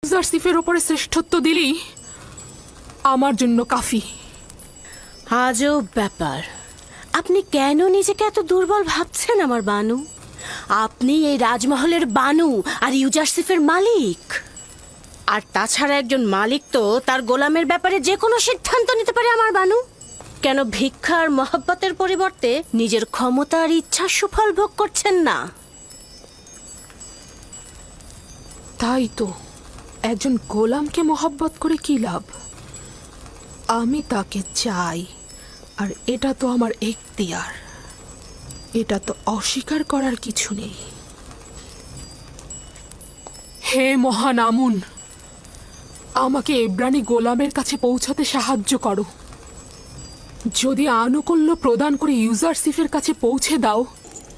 জার্সিফের ওপরে শ্রেষ্ঠত্ব দিলেই আমার জন্য কাফি। আজব ব্যাপার, আপনি কেন নিজেকে এত দুর্বল ভাবছেন আমার বানু? আপনি এই রাজমহলের বানু আর ইউজারসিফের মালিক। আর তাছাড়া একজন মালিক তো তার গোলামের ব্যাপারে যে কোনো সিদ্ধান্ত নিতে পারে আমার বানু। কেন ভিক্ষা আর মহব্বতের পরিবর্তে নিজের ক্ষমতা আর ইচ্ছার সুফল ভোগ করছেন না? তাই তো, একজন গোলামকে মহব্বত করে কি লাভ? আমি তাকে চাই, আর এটা তো আমার এখতিয়ার। এটা তো অস্বীকার করার কিছু নেই। হে মহান আমুন, আমাকে এব্রানি গোলামের কাছে পৌঁছাতে সাহায্য করো। যদি আনুকূল্য প্রদান করে ইউজারসিফের কাছে পৌঁছে দাও,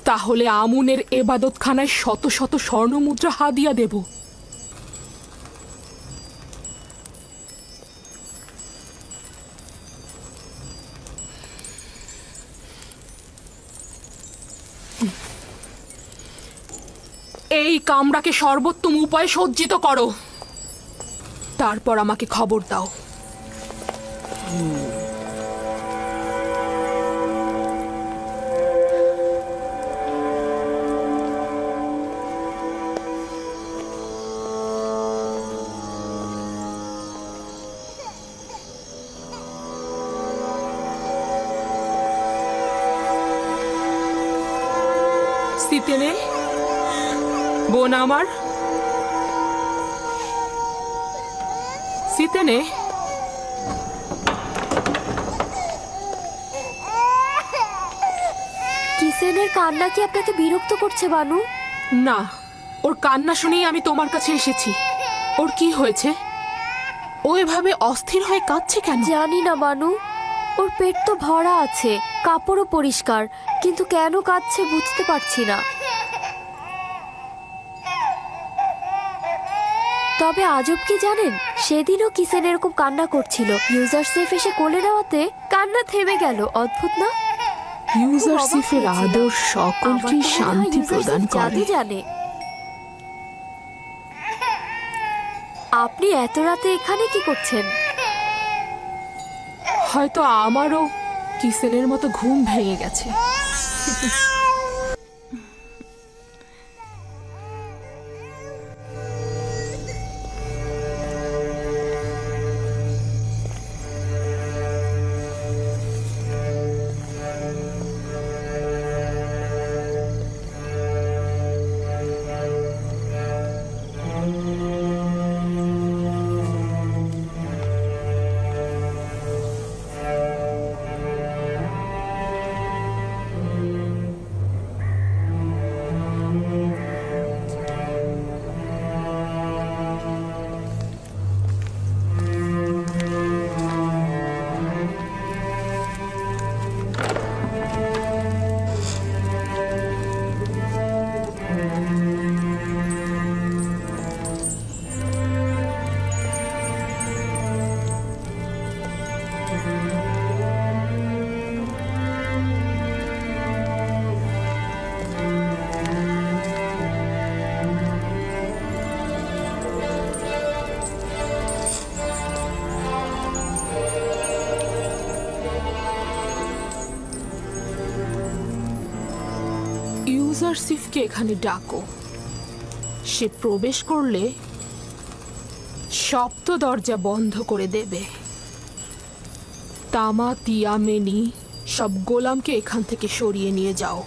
তাহলে আমুনের এবাদতখানায় শত শত স্বর্ণমুদ্রা হাদিয়া দেব। এই কামরাকে সর্বোত্তম উপায়ে সজ্জিত করো, তারপর আমাকে খবর দাও। সিতেনে, বোন আমার, সিতেনে, কিসেনের কান্না কি আপনাকে বিরক্ত করছে বানু? না, ওর কান্না শুনেই আমি তোমার কাছে এসেছি। ওর কি হয়েছে? ও এভাবে অস্থির হয়ে কাঁদছে কেন? জানি না বানু, ওর পেট তো ভরা আছে, কাপড়ও পরিষ্কার, কিন্তু কেন কাঁদছে বুঝতে পারছি না। তবে আজব কি জানেন, সেদিনও কিসেন এরকম কান্না করছিল। ইউজারসিফ এসে কোলে নেওয়াতে কান্না থেমে গেল। অদ্ভুত না? ইউজারসিফের আদর সকলকে শান্তি প্রদান করে। জানে আপনি এত রাতে এখানে কি করছেন? হয়তো আমারও কিসেনের মতো ঘুম ভেঙে গেছে। ইউজারসিফকে এখানে ডাকো। সে প্রবেশ করলে সপ্ত দরজা বন্ধ করে দেবে। তামা, তিয়ামেনি সব গোলামকে এখান থেকে সরিয়ে নিয়ে যাও।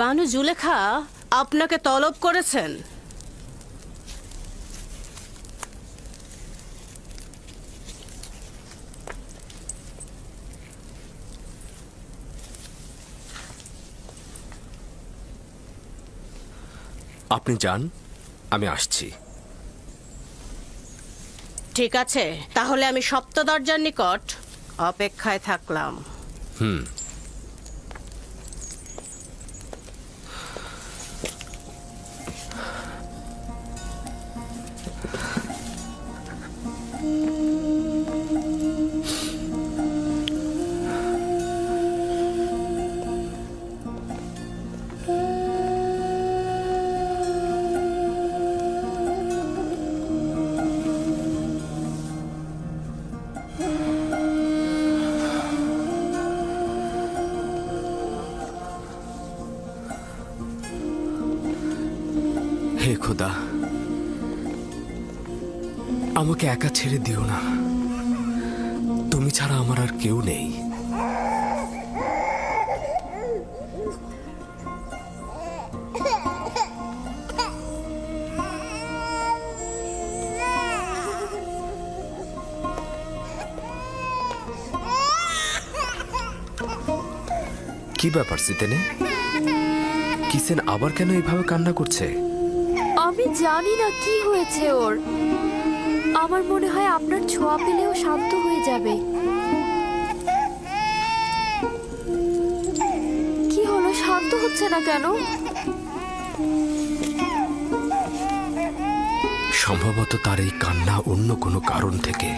বানু জুলেখা আপনাকে তলব করেছেন। আপনি যান, আমি আসছি। ঠিক আছে, তাহলে আমি সপ্ত দরজার নিকট অপেক্ষায় থাকলাম। হে খোদা, আমাকে একা ছেড়ে দিও না। তুমি ছাড়া আমার আর কেউ নেই। কি ব্যাপার সিতেনে? কিসেন আবার কেন এইভাবে কান্না করছে? আমি জানি না কি হয়েছে ওর। আমার মনে হয় আপনার ছোঁয়া পেলেও শান্ত হয়ে যাবে। কি হলো, শান্ত হচ্ছে না কেন? সম্ভবত তার এই কান্না অন্য কোনো কারণ থেকে।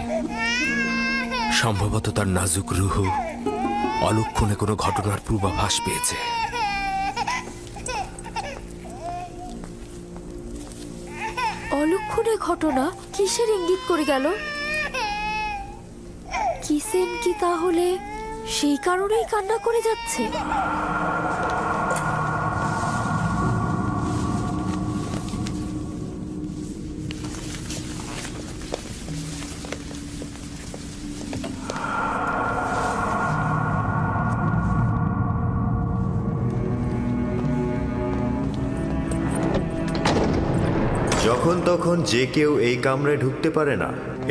সম্ভবত তার নাজুক রুহ অলক্ষণে কোনো ঘটনার পূর্বাভাস পেয়েছে। অলক্ষণে ঘটনা? কিসের ইঙ্গিত করে গেল? কিসেন কি তাহলে সেই কারণেই কান্না করে যাচ্ছে? যখন তখন যে কেউ এই কামরায় ঢুকতে পারে না।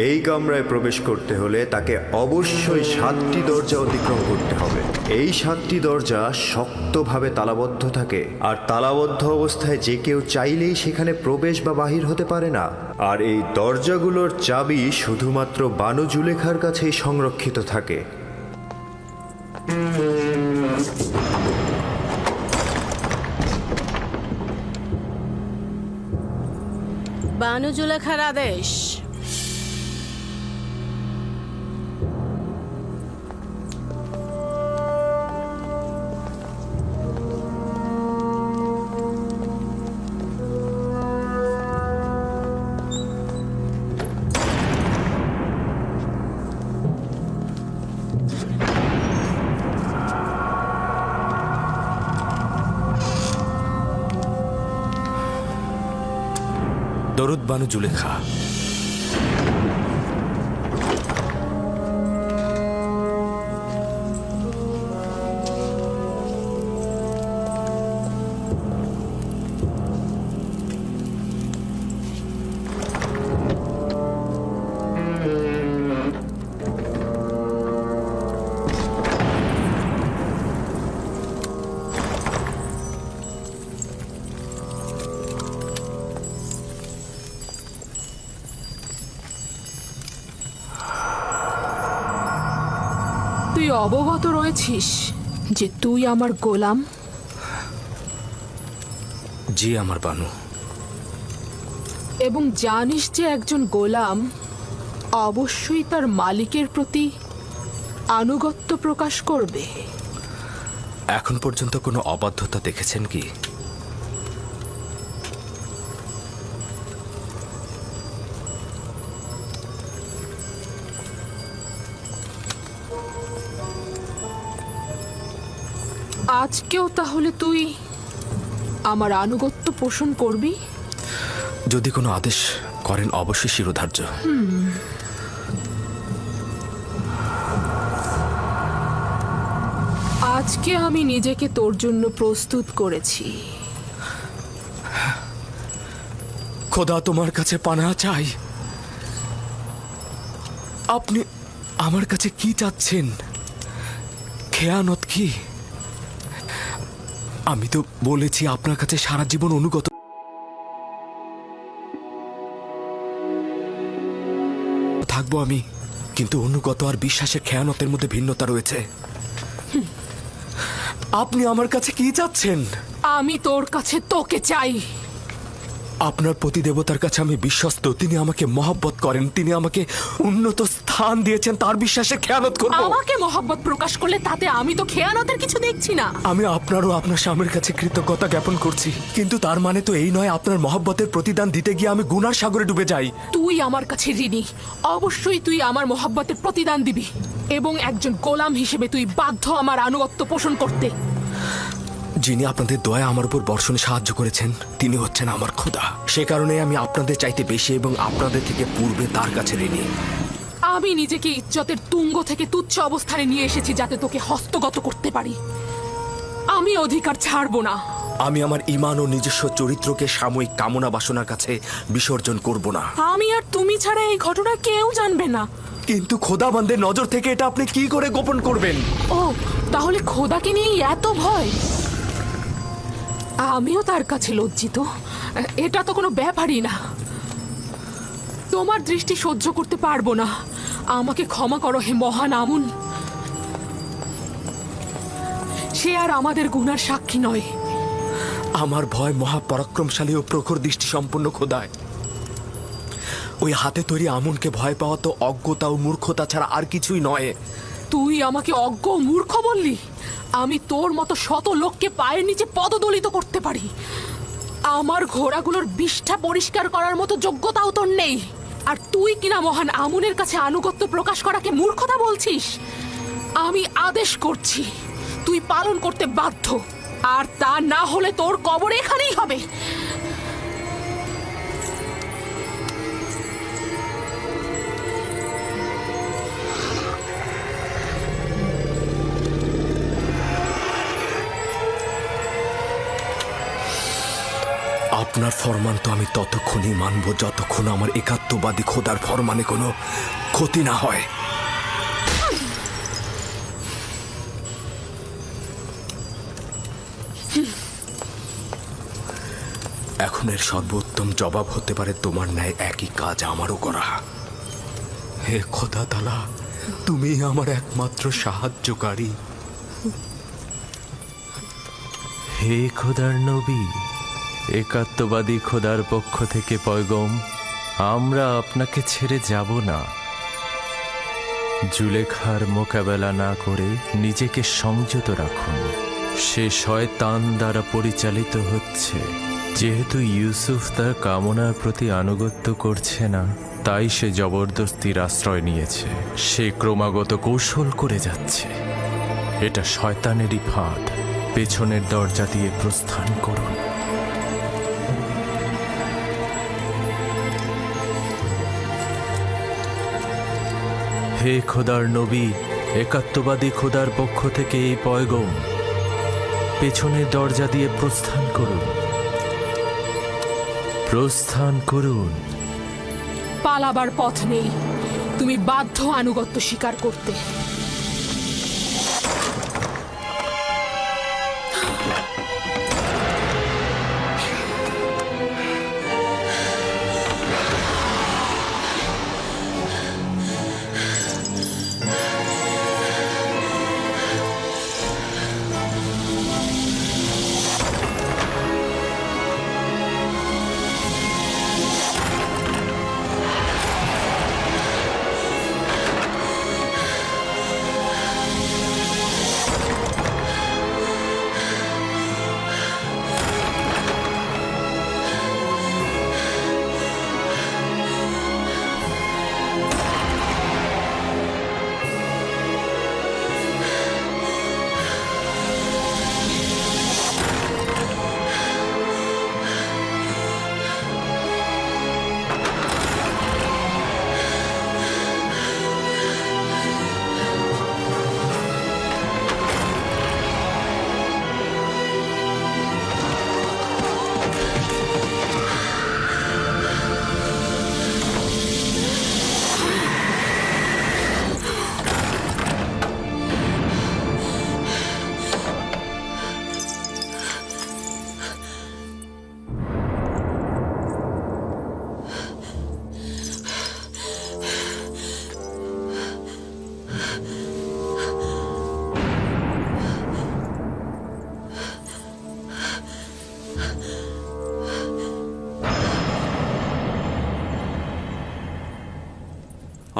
এই কামরায় প্রবেশ করতে হলে তাকে অবশ্যই 7টি দরজা অতিক্রম করতে হবে। এই 7টি দরজা শক্তভাবে তালাবদ্ধ থাকে, আর তালাবদ্ধ অবস্থায় যে কেউ চাইলেই সেখানে প্রবেশ বা বাহির হতে পারে না। আর এই দরজাগুলোর চাবি শুধুমাত্র বানু জুলেখার কাছেই সংরক্ষিত থাকে। বানু জুলেখার আদেশ। দরুদ বানু জুলেখা। তুই অবগত রয়েছিস যে তুই আমার গোলাম? জি আমার বানু। এবং জানিস যে একজন গোলাম অবশ্যই তার মালিকের প্রতি আনুগত্য প্রকাশ করবে। এখন পর্যন্ত কোনো অবাধ্যতা দেখেছেন কি? আজকেও তাহলে তুই আমার আনুগত্য পোষণ করবি? যদি কোনো আদেশ করেন অবশ্যই শিরোধার্য। আজকে আমি নিজেকে তোর জন্য প্রস্তুত করেছি। খোদা, তোমার কাছে পানা চাই। আপনি আমার কাছে কি চাচ্ছেন? খেয়ানত কি? আমি তো বলেছি আপনার কাছে সারা জীবন অনুগত। থাকবো আমি, কিন্তু অনুগত আর বিশ্বাসের খেয়ানতের মধ্যে ভিন্নতা রয়েছে। আপনি আমার কাছে কি চাচ্ছেন? আমি তোর কাছে তোকে চাই। আপনার প্রতি দেবতার কাছে আমি বিশ্বস্ত। তিনি আমাকে মহব্বত করেন, তিনি আমাকে উন্নত স্থান দিয়েছেন, তার বিশ্বাসে খেয়ানত করব। আমাকে মহব্বত প্রকাশ করলে তাতে আমি তো খেয়ানতের কিছু দেখছি না। আমি আপনারও আপনার স্বামীর কাছে কৃতজ্ঞতা জ্ঞাপন করছি, কিন্তু তার মানে তো এই নয় আপনার মহব্বতের প্রতিদান দিতে গিয়ে আমি গুনার সাগরে ডুবে যাই। তুই আমার কাছে ঋণী, অবশ্যই তুই আমার মহব্বতের প্রতিদান দিবি, এবং একজন গোলাম হিসেবে তুই বাধ্য আমার আনুগত্য পোষণ করতে। যিনি আপনাদের দয়া আমার উপর বর্ষণে সাহায্য করেছেন তিনি হচ্ছেন আমার খোদা। সে কারণে আমি আপনাদের চাইতে বেশি এবং আপনাদের থেকে পূর্বে তার কাছে ঋণী। আমি নিজেকে ইজ্জতের তুঙ্গ থেকে তুচ্ছ অবস্থানে নিয়ে এসেছি যাতে তোকে হস্তগত করতে পারি। আমি অধিকার ছাড়বো না। আমি আমার ঈমান ও নিজস্ব চরিত্রকে সাময়িক কামনা বাসনার কাছে বিসর্জন করব না। আমি আর তুমি ছাড়া এই ঘটনা কেউ জানবে না। কিন্তু খোদাবন্দের নজর থেকে এটা আপনি কি করে গোপন করবেন? ও, তাহলে খোদাকে নিয়ে এত ভয়? আমিও তার কাছে লজ্জিত। এটা তো কোনো ব্যাপারই না। তোমার দৃষ্টি সহ্য করতে পারবো না। আমাকে ক্ষমা করো হে মহান আমুন। সে আর আমাদের গুনার সাক্ষী নয়। আমার ভয় মহাপরাক্রমশালী ও প্রখর দৃষ্টি সম্পন্ন খোদায়। ওই হাতে তৈরি আমুনকে ভয় পাওয়া তো অজ্ঞতা ও মূর্খতা ছাড়া আর কিছুই নয়। তুই আমাকে অজ্ঞ ও মূর্খ বললি? আমি তোর মতো শত লোককে পায়ের নিচে পদদলিত করতে পারি। আমার ঘোড়াগুলোর বিষ্ঠা পরিষ্কার করার মতো যোগ্যতাও তোর নেই, আর তুই কিনা মহান আমুনের কাছে আনুগত্য প্রকাশ করাকে মূর্খতা বলছিস। আমি আদেশ করছি, তুই পালন করতে বাধ্য, আর তা না হলে তোর কবর এখানেই হবে। আপনার ফরমান তো আমি ততক্ষণই মানব যতক্ষণ আমার একাত্মবাদী খোদার ফরমানে কোনো ক্ষতি না হয়। এখন এর সর্বোত্তম জবাব হতে পারে তোমার ন্যায় একই কাজ আমারও করা। হে খোদা তাআলা, তুমি আমার একমাত্র সাহায্যকারী। হে খোদার নবী, একাত্মবাদী খোদার পক্ষ থেকে পয়গম, আমরা আপনাকে ছেড়ে যাব না। জুলেখার মোকাবেলা না করে নিজেকে সংযত রাখুন। সে শয়তান দ্বারা পরিচালিত হচ্ছে। যেহেতু ইউসুফ তার কামনার প্রতি আনুগত্য করছে না, তাই সে জবরদস্তির আশ্রয় নিয়েছে। সে ক্রমাগত কৌশল করে যাচ্ছে। এটা শয়তানেরই ফাঁদ। পেছনের দরজা দিয়ে প্রস্থান করুন। হে খোদার নবী, একাত্মবাদী খোদার পক্ষ থেকে এই পয়গম, পেছনের দরজা দিয়ে প্রস্থান করুন। প্রস্থান করুন। পালাবার পথ নেই, তুমি বাধ্য আনুগত্য স্বীকার করতে।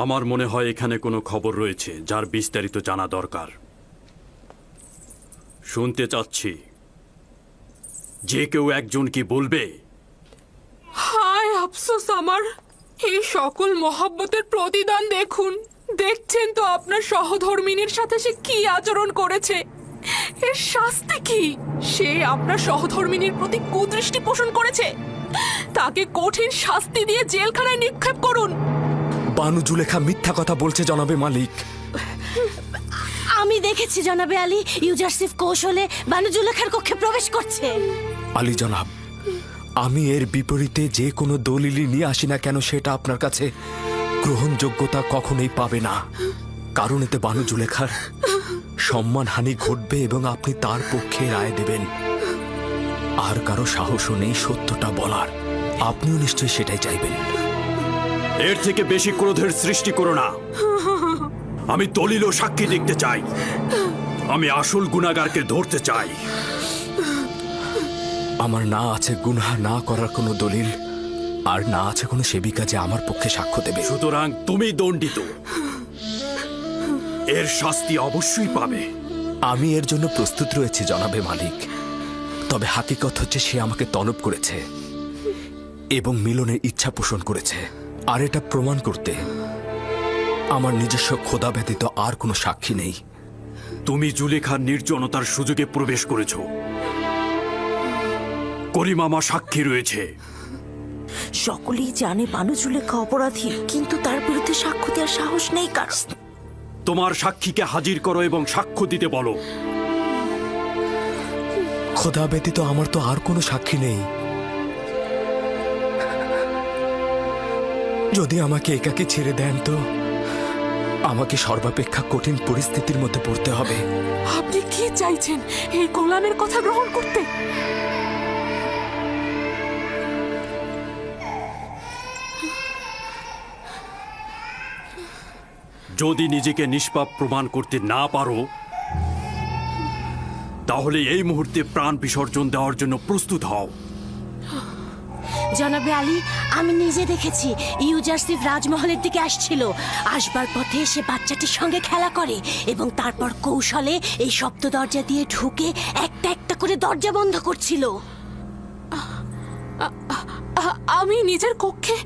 আমার মনে হয় এখানে কোনো খবর রয়েছে যার বিস্তারিত জানা দরকার। শুনতে চাচ্ছি, যে কেউ একজন কি বলবে? হায় আফসোস আমার, এই সকল মহব্বতের প্রতিদান দেখুন। দেখছেন তো আপনার সহধর্মিনীর সাথে সে কি আচরণ করেছে। এর শাস্তি কি? সে আপনার সহধর্মিনীর প্রতি কুদৃষ্টি পোষণ করেছে। তাকে কঠিন শাস্তি দিয়ে জেলখানায় নিক্ষেপ করুন। বানু জুলেখা মিথ্যা কথা বলছে জনাবে মালিক। আমি দেখেছি জনাবে আলী, ইউজারসিফ কৌশলে বানু জুলেখার কক্ষে প্রবেশ করছে। আলী জনাব, আমি এর বিপরীতে যে কোনো দলিলই নিয়ে আসি না কেন সেটা আপনার কাছে গ্রহণযোগ্যতা কখনোই পাবে না। কারণ এতে বানু জুলেখার সম্মানহানি ঘটবে এবং আপনি তার পক্ষে রায় দেবেন। আর কারো সাহসও নেই সত্যটা বলার। আপনিও নিশ্চয়ই সেটাই চাইবেন। এর থেকে বেশি ক্রোধের সৃষ্টি করো না। আমি দলিল ও সাক্ষী দেখতে চাই। আমি আসল গুনাহগারকে ধরতে চাই। আমার না আছে গুনাহ না করার কোনো দলিল, আর না আছে কোনো সেবিকা যে আমার পক্ষে সাক্ষ্য দেবে। সুতরাং তুমি দণ্ডিত। এর শাস্তি অবশ্যই পাবে। আমি এর জন্য প্রস্তুত রয়েছি জনাবে মালিক। তবে হাকিকত হচ্ছে সে আমাকে তলব করেছে এবং মিলনের ইচ্ছা পোষণ করেছে। আর এটা প্রমাণ করতে আমার নিজস্ব খোদা ব্যতীত আর কোনো সাক্ষী নেই। তুমি জুলেখার নির্জনতার সুযোগে প্রবেশ করেছ। করিমামা সাক্ষী রয়েছে। সকলেই জানে বানু জুলেখা অপরাধী, কিন্তু তার বিরুদ্ধে সাক্ষ্য দেওয়ার সাহস নেই কারো। তোমার সাক্ষীকে হাজির করো এবং সাক্ষ্য দিতে বলো। খোদা ব্যতীত আমার তো আর কোনো সাক্ষী নেই। যদি আমাকে একাকে ছেড়ে দেন তো আমাকে সর্বাপেক্ষা কঠিন পরিস্থিতির মধ্যে পড়তে হবে। আপনি কি চাইছেন এই গোলামের কথা গ্রহণ করতে? যদি নিজেকে নিষ্পাপ প্রমাণ করতে না পারো, তাহলে এই মুহূর্তে প্রাণ বিসর্জন দেওয়ার জন্য প্রস্তুত হও। জনাবে আলী, আমি নিজে দেখেছি ইউজারসিফ রাজমহলের দিকে আসছিল। আসবার পথে সে বাচ্চাটির সঙ্গে খেলা করে এবং তারপর কৌশলে এই সপ্ত দরজা দিয়ে ঢুকে একটা একটা করে দরজা বন্ধ করছিল। আমি নিজের কক্ষে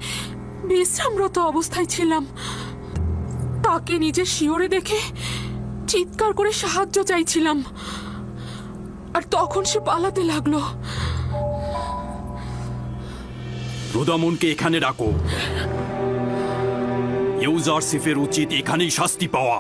বিশ্রামরত অবস্থায় ছিলাম। তাকে নিজের শিয়রে দেখে চিৎকার করে সাহায্য চাইছিলাম, আর তখন সে পালাতে লাগলো। রুদামুনকে এখানে রাখো। ইউজারসিফের উচিত এখানেই শাস্তি পাওয়া।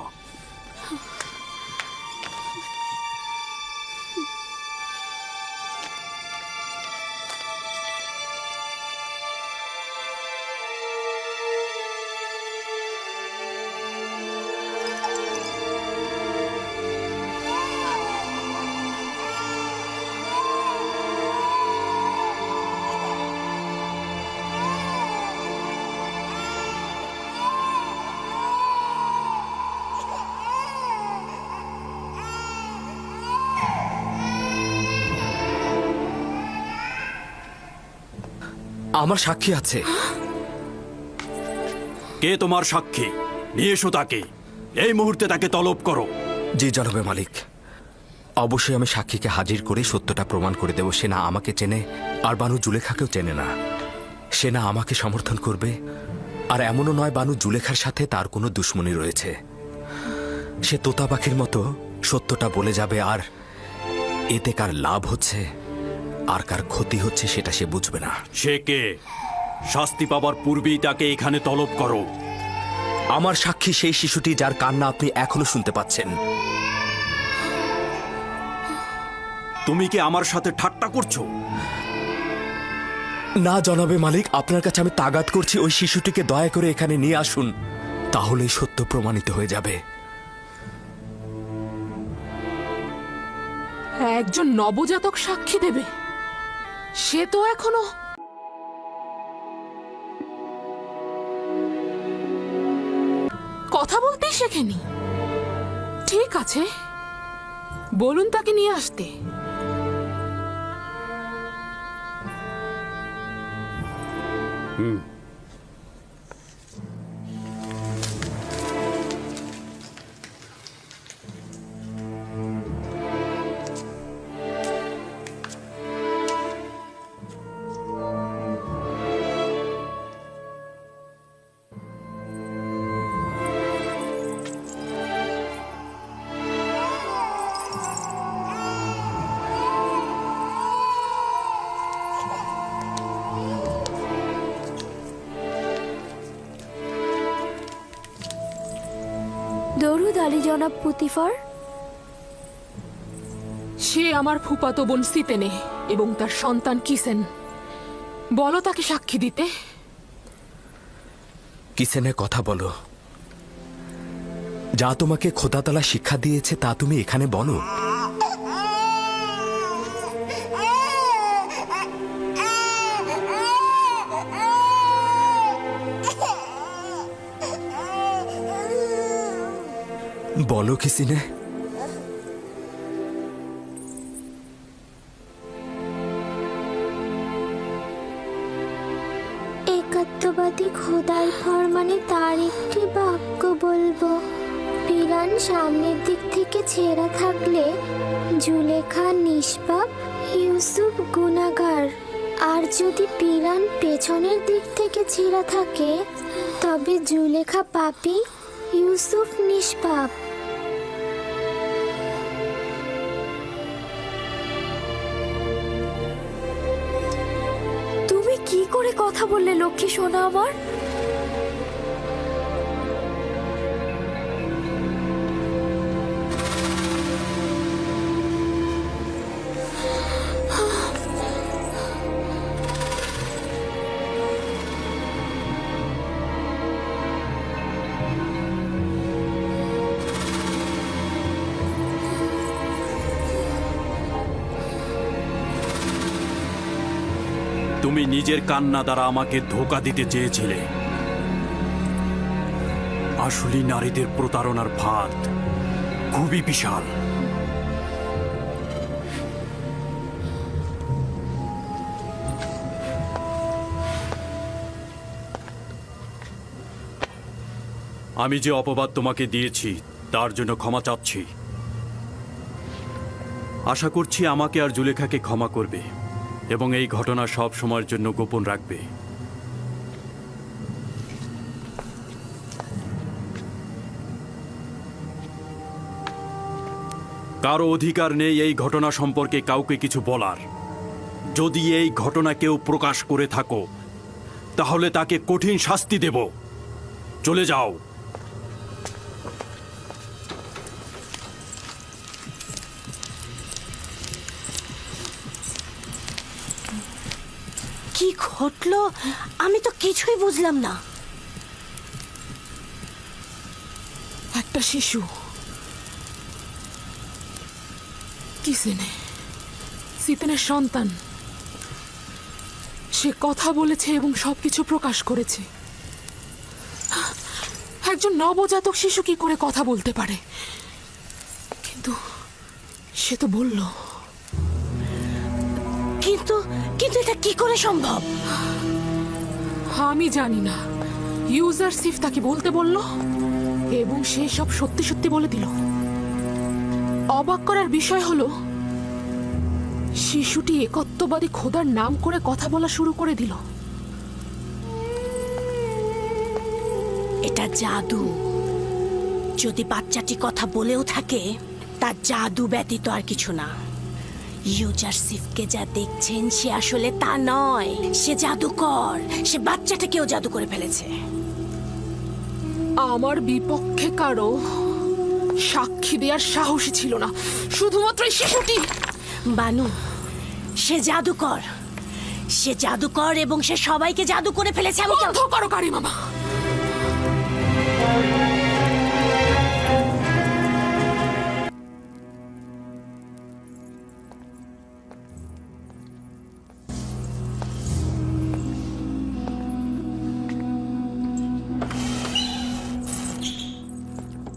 আমার সাক্ষী আছে। কে তোমার সাক্ষী? নিয়ে এসো তাকে। এই মুহূর্তে তাকে তলব করো। জি জনাবে মালিক, অবশ্যই আমি সাক্ষীকে হাজির করে সত্যটা প্রমাণ করে দেব। সে না আমাকে চেনে, আর বানু জুলেখাকেও চেনে না। সে না আমাকে সমর্থন করবে, আর এমনও নয় বানু জুলেখার সাথে তার কোনো দুশ্মনী রয়েছে। সে তোতা পাখির মতো সত্যটা বলে যাবে, আর এতে কার লাভ হচ্ছে আর কার ক্ষতি হচ্ছে সেটা সে বুঝবে না। সে কে? শাস্তি পাবার পূর্বেই তাকে এখানে তলব করো। আমার সাক্ষী সেই শিশুটি যার কান্না আপনি এখনো শুনতে পাচ্ছেন। তুমি কি আমার সাথে ঠাট্টা করছো? না জনাবে মালিক, আপনার কাছে আমি তাগাদ করছি ওই শিশুটিকে দয়া করে এখানে নিয়ে আসুন, তাহলেই সত্য প্রমাণিত হয়ে যাবে। একজন নবজাতক সাক্ষী দেবে? সে তো এখনো কথা বলতেই শেখেনি। ঠিক আছে, বলুন তাকে নিয়ে আসতে। দরুদ আলী জনাব পুতিফার। সে আমার ফুফাতো বোন সিতেনে এবং তার সন্তান কিসেন। বলো তাকে সাক্ষী দিতে। কিসেনে কথা বলো। যা তোমাকে খোদাতলা শিক্ষা দিয়েছে তা তুমি এখানে বলো। বলো কিসিনে। একাত্মবাদী খোদার ফরমানে তার একটি বাক্য বলবো। পিরান সামনের দিক থেকে ছেঁড়া থাকলে জুলেখা নিষ্পাপ, ইউসুফ গুনাহগার। আর যদি পিরান পেছনের দিক থেকে ছেঁড়া থাকে তবে জুলেখা পাপী, ইউসুফ নিষ্পাপ। তুমি কি করে কথা বললে লক্ষ্মী সোনা আমার? তুমি নিজের কান্না দ্বারা আমাকে ধোঁকা দিতে চেয়েছিলে। আসলে নারীদের প্রতারণার ফাঁদ খুবই বিশাল। আমি যে অপবাদ তোমাকে দিয়েছি তার জন্য ক্ষমা চাচ্ছি। আশা করছি আমাকে আর জুলেখাকে ক্ষমা করবে এবং এই ঘটনা সব সময়ের জন্য গোপন রাখবে। কারো অধিকার নেই এই ঘটনা সম্পর্কে কাউকে কিছু বলার। যদি এই ঘটনা কেউ প্রকাশ করে থাকো তাহলে তাকে কঠিন শাস্তি দেব। চলে যাও। কি ঘটলো আমি তো কিছুই বুঝলাম না। একটা শিশু কিসেনে, সিতেনের সন্তান, সে কথা বলেছে এবং সবকিছু প্রকাশ করেছে। একজন নবজাতক শিশু কি করে কথা বলতে পারে? কিন্তু সে তো বলল। কিন্তু কিন্তু এটা কি করে সম্ভব? আমি জানি না। ইউজারসিফ তাকে বলতে বলল এবং সে সব সত্যি সত্যি বলে দিল। অবাক করার বিষয় হলো শিশুটি একত্ববাদী খোদার নাম করে কথা বলা শুরু করে দিল। এটা জাদু। যদি বাচ্চাটি কথা বলেও থাকে তা জাদু ব্যতীত আর কিছু না। ইউজারসিফকে যা দেখছেন সে আসলে তা নয়, সে জাদুকর। সে বাচ্চাটাকেও জাদু করে ফেলেছে। আমার বিপক্ষে কারো সাক্ষী দেওয়ার সাহসী ছিল না, শুধুমাত্র এই শিশুটি। বানু, সে জাদুকর। সে জাদুকর এবং সে সবাইকে জাদু করে ফেলেছে। আমি বন্ধ করো কারি মামা।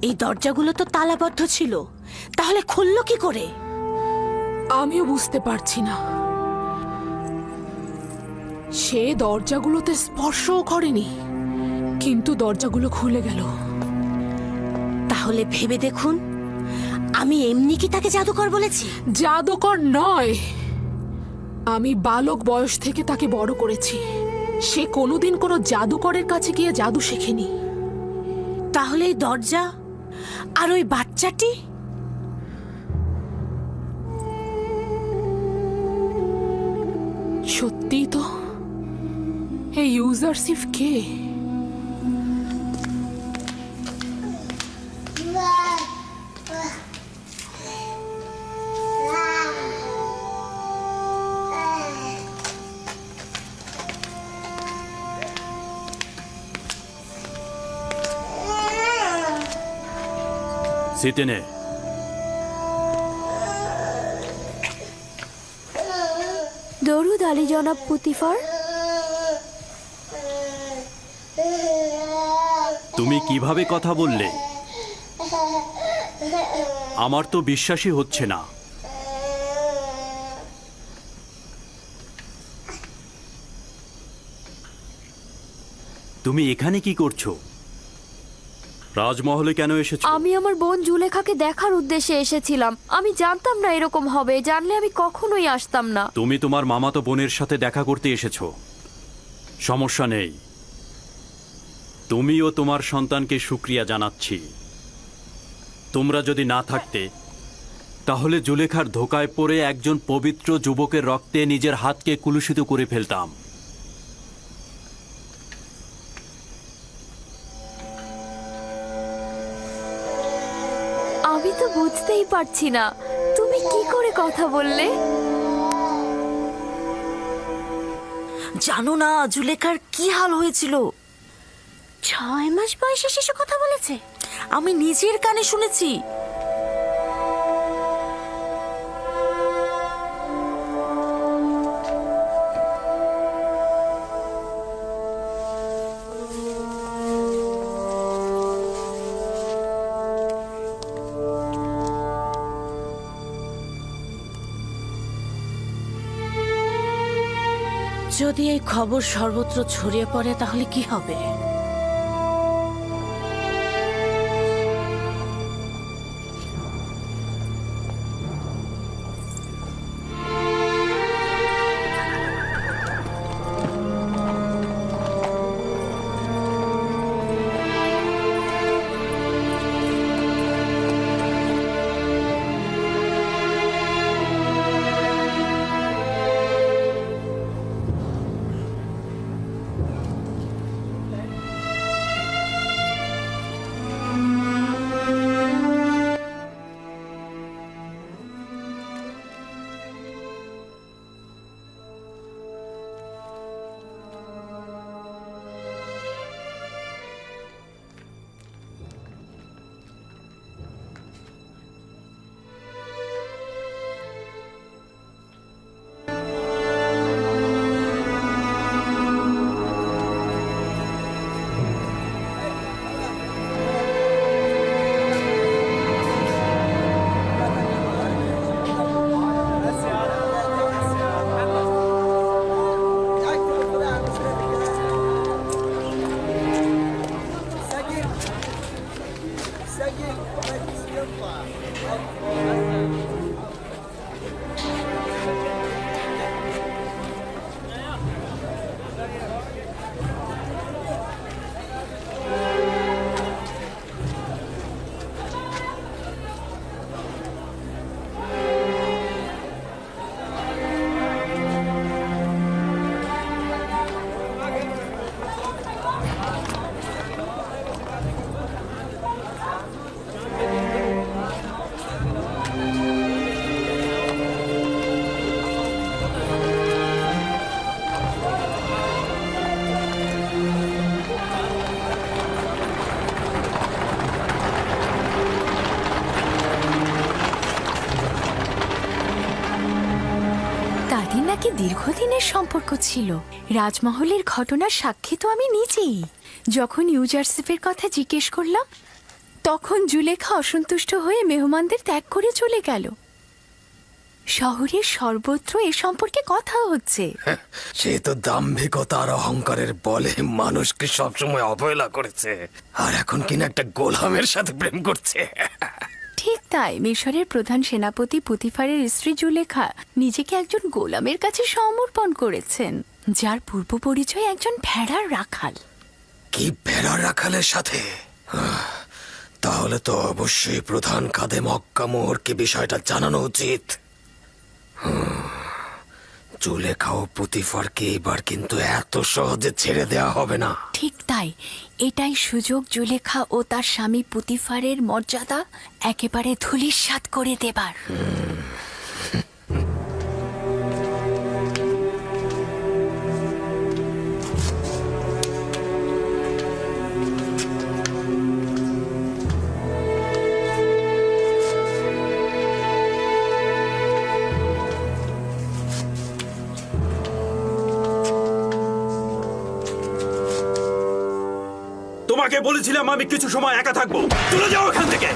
এই দরজাগুলো তো তালাবদ্ধ ছিল, তাহলে খুললো কি করে? আমিও বুঝতে পারছি না। সে দরজাগুলোতে স্পর্শও করেনি, কিন্তু দরজাগুলো খুলে গেল। তাহলে ভেবে দেখুন, আমি এমনি কি তাকে জাদুকর বলেছি? জাদুকর নয়, আমি বালক বয়স থেকে তাকে বড় করেছি। সে কোনোদিন কোনো জাদুকরের কাছে গিয়ে জাদু শেখেনি। তাহলে এই দরজা আর ওই বাচ্চাটি? সত্যি তো। এই ইউজারসিফ কে? সিটে নে। দরুদ আলী জনাব পুতিফার। তুমি কিভাবে কথা বললে? আমার তো বিশ্বাসই হচ্ছে না। তুমি এখানে কি করছো? রাজমহলে কেন এসেছো? আমি আমার বোন জুলেখাকে দেখার উদ্দেশ্যে এসেছিলাম। আমি জানতাম না এরকম হবে, জানলে আমি কখনোই আসতাম না। তুমি তোমার মামাতো বোনের সাথে দেখা করতে এসেছো, সমস্যা নেই। তুমিও তোমার সন্তানকে শুকরিয়া জানাচ্ছি। তোমরা যদি না থাকতে তাহলে জুলেখার ধোকায় পড়ে একজন পবিত্র যুবকের রক্তে নিজের হাতকে কুলুষিত করে ফেলতাম। আমি তো বুঝতেই পারছি না তুমি কি করে কথা বললে। জানো না জুলেখার কি হাল হয়েছিল? 6 মাস বয়সে শিশু কথা বলেছে? আমি নিজের কানে শুনেছি। যদি এই খবর সর্বত্র ছড়িয়ে পড়ে তাহলে কি হবে? তাদের নাকি দীর্ঘদিনের সম্পর্ক ছিল। রাজমহলের ঘটনার সাক্ষী তো আমি নিজেই। যখন ইউজারসিফের কথা জিজ্ঞেস করলাম তখন জুলেখা অসন্তুষ্ট হয়ে মেহমানদের ত্যাগ করে চলে গেল। শহরের সর্বত্র এ সম্পর্কে কথা হচ্ছে। সে তো দাম্ভিকতা আর অহংকারের বলে মানুষকে সবসময় অবহেলা করেছে, আর এখন কিনা একটা গোলামের সাথে প্রেম করছে। ঠিক তাই মিশরের প্রধান সেনাপতি পুতিফারের স্ত্রী জুলেখা নিজেকে একজন গোলামের কাছে সমর্পণ করেছেন, যার পূর্ব পরিচয় একজন ভেড়ার রাখাল। কি ভেড়ার রাখালের সাথে? তাহলে তো অবশ্যই প্রধান খাদেম মক্কা মোহরকে বিষয়টা জানানো উচিত। জুলেখা ও পুতিফারকে এবার কিন্তু এত সহজে ছেড়ে দেওয়া হবে না। ঠিক তাই, এটাই সুযোগ জুলেখা ও তার স্বামী পুতিফারের মর্যাদা একেবারে ধূলিসাৎ করে দেবার। তোমাকে বলেছিলাম আমি কিছু সময় একা থাকবো। চলে যাও এখান থেকে।